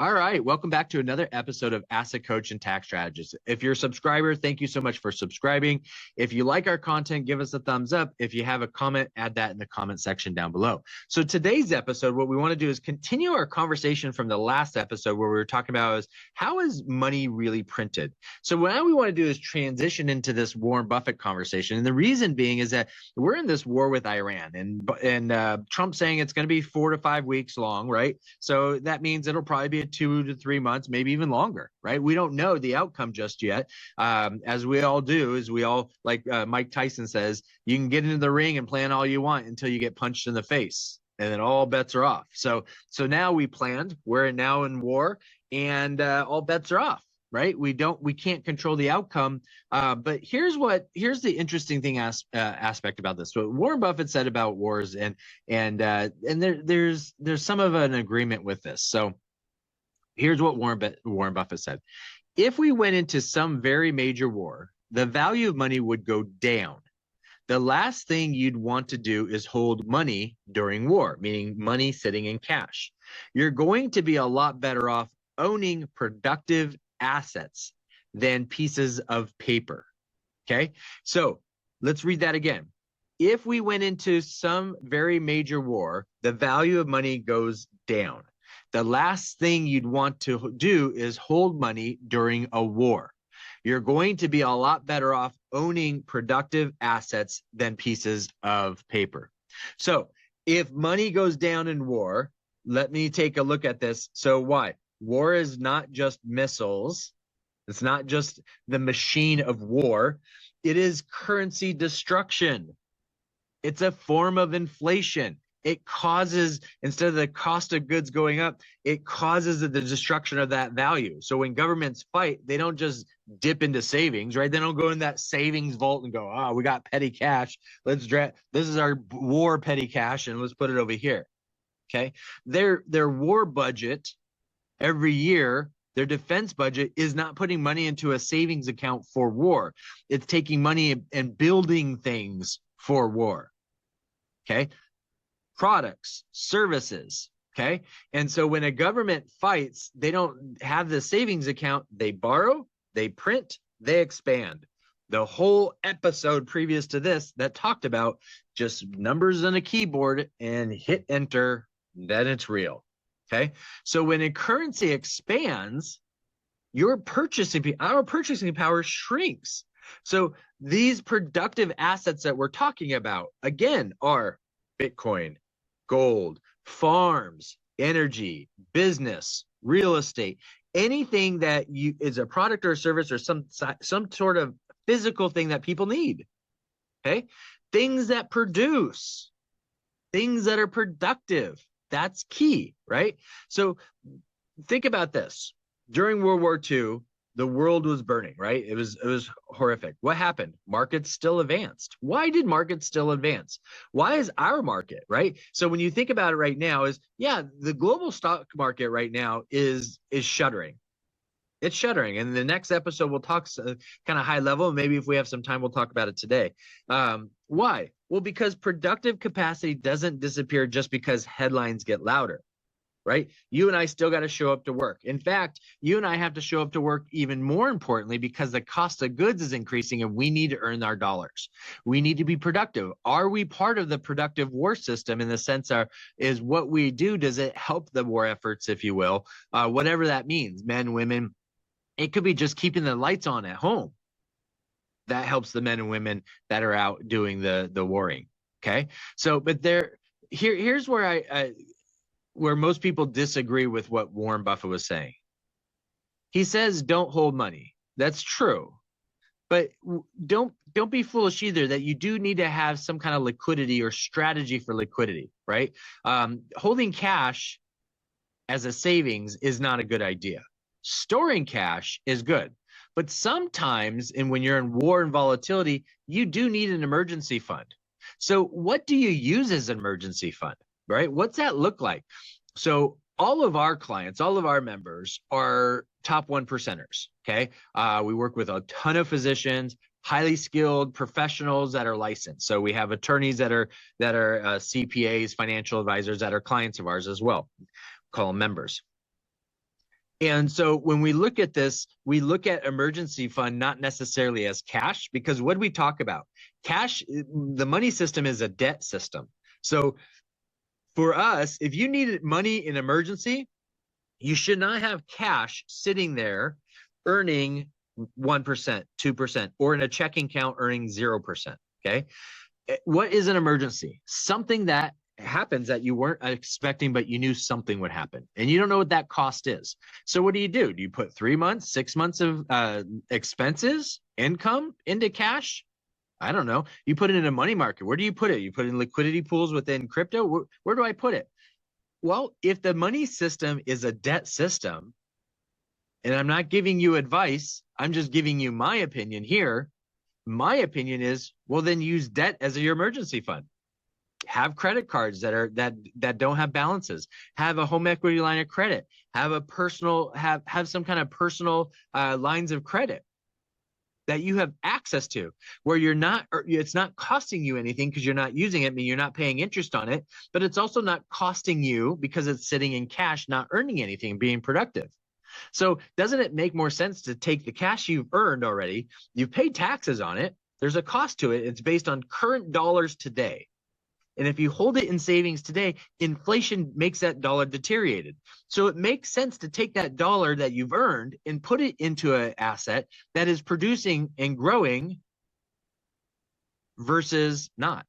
All right, welcome back to another episode of Asset Coach and Tax Strategist. If you're a subscriber, thank you so much for subscribing. If you like our content, give us a thumbs up. If you have a comment, add that in the comment section down below. So today's episode, what we want to do is continue our conversation from the last episode where we were talking about is how is money really printed? So what we want to do is transition into this Warren Buffett conversation. And the reason being is that we're in this war with Iran and Trump saying it's going to be 4 to 5 weeks long, right? So that means it'll probably be 2 to 3 months, maybe even longer, right? We don't know the outcome just yet. As we all do, is we all, like Mike Tyson says, you can get into the ring and plan all you want until you get punched in the face, and then all bets are off. So now we planned, we're now in war, and all bets are off, right? We can't control the outcome. But here's the interesting thing aspect about this. What Warren Buffett said about wars, and there's some of an agreement with this. So here's what Warren Buffett said. If we went into some very major war, the value of money would go down. The last thing you'd want to do is hold money during war, meaning money sitting in cash. You're going to be a lot better off owning productive assets than pieces of paper. Okay, so let's read that again. If we went into some very major war, the value of money goes down. The last thing you'd want to do is hold money during a war. You're going to be a lot better off owning productive assets than pieces of paper. So if money goes down in war, let me take a look at this. So why? War is not just missiles. It's not just the machine of war. It is currency destruction. It's a form of inflation. It causes, instead of the cost of goods going up, it causes the destruction of that value. So when governments fight, they don't just dip into savings, right? They don't go in that savings vault and go, oh, we got petty cash. This is our war petty cash, and let's put it over here. Okay. Their war budget every year, their defense budget is not putting money into a savings account for war. It's taking money and building things for war. Okay. Products, services, okay? And so when a government fights, they don't have the savings account. They borrow, they print, they expand. The whole episode previous to this that talked about just numbers on a keyboard and hit enter, then it's real, okay? So when a currency expands, our purchasing power shrinks. So these productive assets that we're talking about, again, are Bitcoin, gold, farms, energy, business, real estate, anything that is a product or a service or some sort of physical thing that people need. Okay? Things that produce, things that are productive. That's key, right? So think about this. During World War II, the world was burning, right? It was horrific. What happened? Markets still advanced. Why did markets still advance? Why is our market, right? So when you think about it right now the global stock market right now is shuddering. It's shuddering. And in the next episode, we'll talk kind of high level. Maybe if we have some time, we'll talk about it today. Why? Well, because productive capacity doesn't disappear just because headlines get louder. Right? You and I still got to show up to work. In fact, you and I have to show up to work even more importantly because the cost of goods is increasing and we need to earn our dollars. We need to be productive. Are we part of the productive war system in the sense is what we do, does it help the war efforts, if you will, whatever that means, men, women. It could be just keeping the lights on at home. That helps the men and women that are out doing the warring. Okay. So, but here's where where most people disagree with what Warren Buffett was saying. He says, don't hold money. That's true. But don't be foolish either that you do need to have some kind of liquidity or strategy for liquidity, right? Holding cash as a savings is not a good idea. Storing cash is good. But sometimes, and when you're in war and volatility, you do need an emergency fund. So what do you use as an emergency fund? Right? What's that look like? So all of our clients, all of our members are top 1%ers. Okay. We work with a ton of physicians, highly skilled professionals that are licensed. So we have attorneys that are CPAs, financial advisors that are clients of ours as well. Call them members. And so when we look at this, we look at emergency fund not necessarily as cash, because what do we talk about? Cash, the money system is a debt system. So for us, if you need money in emergency, you should not have cash sitting there earning 1%, 2%, or in a checking account earning 0%. Okay. What is an emergency? Something that happens that you weren't expecting, but you knew something would happen, and you don't know what that cost is. So what do? Do you put 3 months, 6 months of expenses, income into cash? I don't know. You put it in a money market. Where do you put it? You put it in liquidity pools within crypto? Where do I put it? Well, if the money system is a debt system, and I'm not giving you advice, I'm just giving you my opinion here. My opinion is, well, then use debt as your emergency fund. Have credit cards that don't have balances. Have a home equity line of credit. Have a personal have some kind of personal lines of credit that you have access to, where you're not, or it's not costing you anything because you're not using it. I mean, you're not paying interest on it, but it's also not costing you because it's sitting in cash, not earning anything, being productive. So doesn't it make more sense to take the cash you've earned already? You've paid taxes on it. There's a cost to it. It's based on current dollars today. And if you hold it in savings today, inflation makes that dollar deteriorated. So it makes sense to take that dollar that you've earned and put it into an asset that is producing and growing versus not.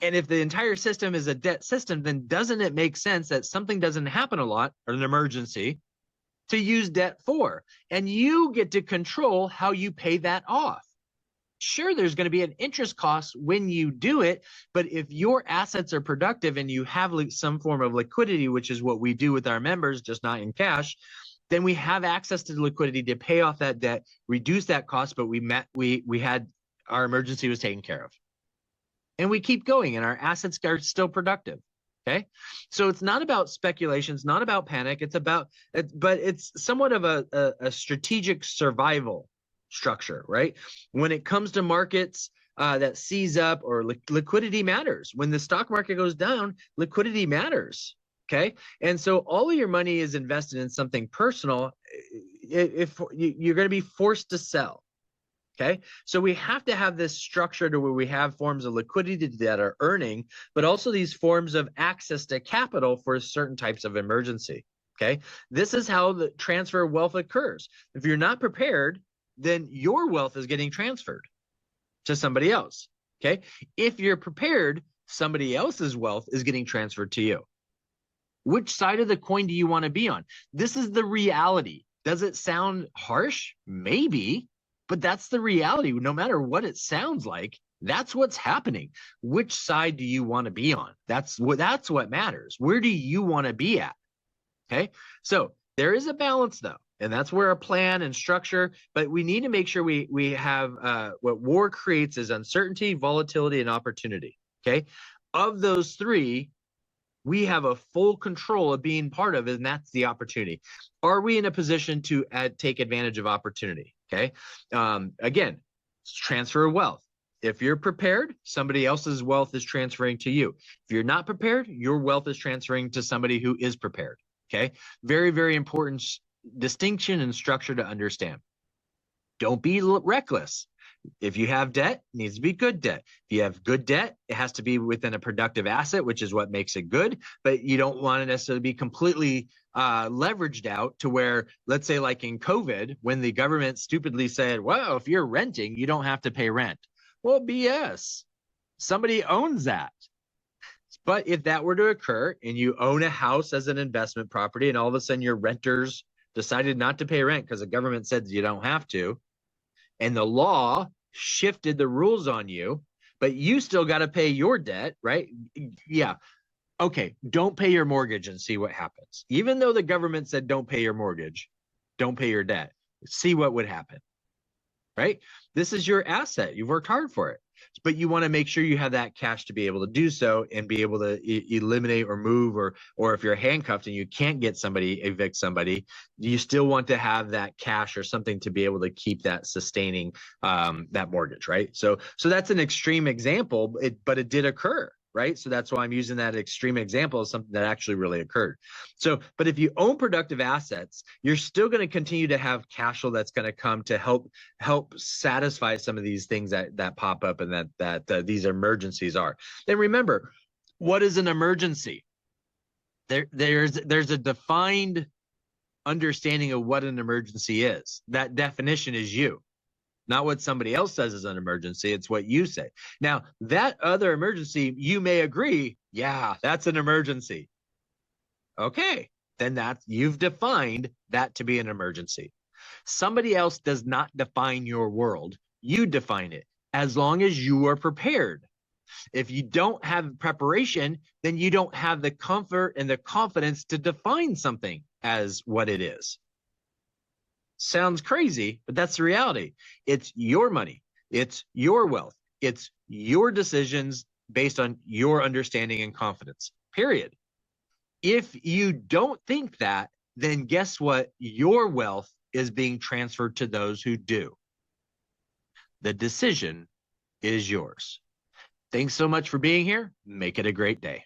And if the entire system is a debt system, then doesn't it make sense that something doesn't happen a lot, or an emergency, to use debt for? And you get to control how you pay that off. Sure, there's going to be an interest cost when you do it, but if your assets are productive and you have some form of liquidity, which is what we do with our members, just not in cash, then we have access to the liquidity to pay off that debt, reduce that cost, but we had our emergency was taken care of. And we keep going and our assets are still productive. Okay. So it's not about speculation. It's not about panic. But it's somewhat of a strategic survival structure, right? When it comes to markets that seize up, or liquidity matters. When the stock market goes down, liquidity matters. Okay. And so all of your money is invested in something personal. If you're going to be forced to sell. Okay. So we have to have this structure to where we have forms of liquidity that are earning, but also these forms of access to capital for certain types of emergency. Okay. This is how the transfer of wealth occurs. If you're not prepared, then your wealth is getting transferred to somebody else. Okay. If you're prepared, somebody else's wealth is getting transferred to you. Which side of the coin do you want to be on? This is the reality. Does it sound harsh? Maybe, but that's the reality. No matter what it sounds like, that's what's happening. Which side do you want to be on? That's what matters. Where do you want to be at? Okay. So there is a balance though. And that's where a plan and structure, but we need to make sure we have what war creates is uncertainty, volatility, and opportunity. Okay. Of those three, we have a full control of being part of it, and that's the opportunity. Are we in a position to take advantage of opportunity? Okay. Again, transfer of wealth. If you're prepared, somebody else's wealth is transferring to you. If you're not prepared, your wealth is transferring to somebody who is prepared. Okay. Very, very important distinction and structure to understand. Don't be reckless. If you have debt, it needs to be good debt. If you have good debt, it has to be within a productive asset, which is what makes it good. But you don't want to necessarily be completely leveraged out to where, let's say like in COVID, when the government stupidly said, well, if you're renting, you don't have to pay rent. Well, BS. Somebody owns that. But if that were to occur and you own a house as an investment property and all of a sudden your renters decided not to pay rent because the government said you don't have to, and the law shifted the rules on you, but you still got to pay your debt, right? Yeah. Okay. Don't pay your mortgage and see what happens. Even though the government said don't pay your mortgage, don't pay your debt, see what would happen, right? This is your asset. You've worked hard for it, but you want to make sure you have that cash to be able to do so and be able to eliminate or move, or if you're handcuffed and you can't get somebody, evict somebody, you still want to have that cash or something to be able to keep that sustaining that mortgage, right? So that's an extreme example, but it did occur, right? So that's why I'm using that extreme example of something that actually really occurred. So, but if you own productive assets, you're still going to continue to have cash flow that's going to come to help satisfy some of these things that pop up and that these emergencies are. And remember, what is an emergency? There's a defined understanding of what an emergency is. That definition is you. Not what somebody else says is an emergency. It's what you say. Now, that other emergency, you may agree, yeah, that's an emergency. Okay, then you've defined that to be an emergency. Somebody else does not define your world. You define it as long as you are prepared. If you don't have preparation, then you don't have the comfort and the confidence to define something as what it is. Sounds crazy, but that's the reality. It's your money. It's your wealth. It's your decisions based on your understanding and confidence, period. If you don't think that, then guess what? Your wealth is being transferred to those who do. The decision is yours. Thanks so much for being here. Make it a great day.